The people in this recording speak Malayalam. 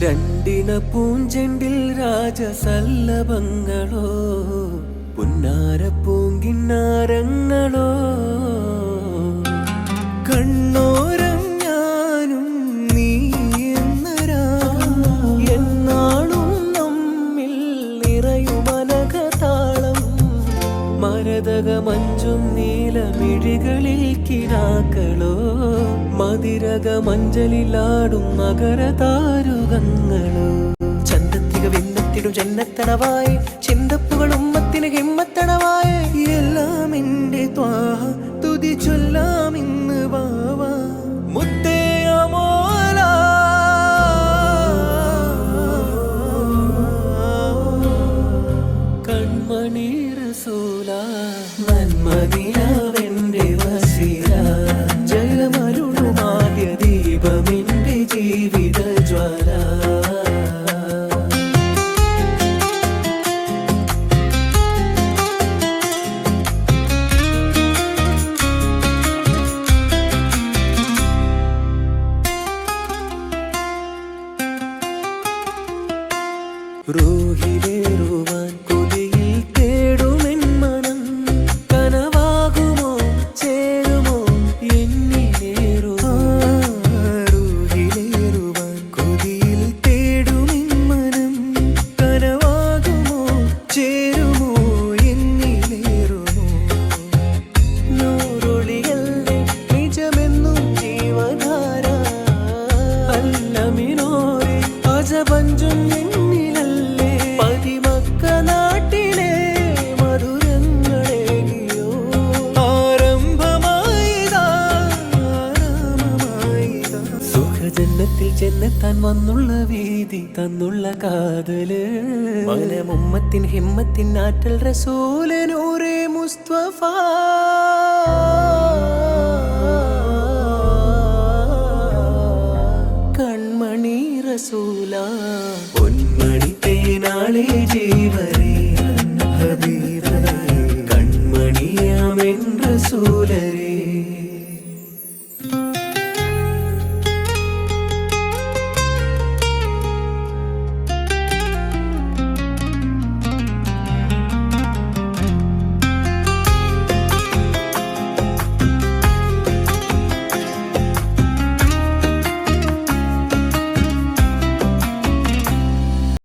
രണ്ടിന പൂഞ്ചെണ്ടിൽ രാജസല്ലഭങ്ങളോ പുന്നാര പൂങ്കിന്നാരങ്ങളോ കണ്ണോരം ഞാനും നീ എന്നാളും നമ്മിൽ നിറയുമനകതാളം മരതക മഞ്ചും നീലമിഴികളിൽ കിനാക്കളോ മതിരക മഞ്ചലിലാടും മകരതാരുകങ്ങളോ ചന്തത്തിക വിന്നത്തിടും ജന്നത്തണവായി ചിന്തപ്പുകൾ ഉമ്മത്തിന് ഹിമ്മത്തണവായി എല്ലാം എന്റെ ത്വാഹ തുതി ചൊല്ലാം ഇന്ന് വാവ മുത്തേയമോല കൺമണി റസൂല നന്മനിലാവെന്റെ വസീല ജയമരുളുമാദ്യ ദീപമെന്റെ ജീവിത ജ്വാല റൂഹിലേറുവാൻ കൊതിയിൽ തേടുമെൻ മനം കനവാകുമോ ചേരുമോ എന്നിലേറുവാൻ റൂഹിലേറുവാൻ കൊതിയിൽ തേടുമെൻ മനം കനവാകുമോ ചേരുമോ എന്നിലേറുമോ നൂറൊളിയല്ലേ നിജമെന്നും ജീവധാര അല്ലമിനോരെ അജപഞ്ചും ജന്നത്താൻ വന്നുള്ള വീതി തന്നുള്ള കാതല് മനമുമ്മത്തിൻ ഹിമ്മത്തിൻ ആറ്റൽ റസൂല നൂറേ മുസ്തഫ കൺമണി റസൂല പൊന്മണി തേനാളെ ജീവരേ ഹബീബേ കൺമണിയാമെൻ റസൂലരേ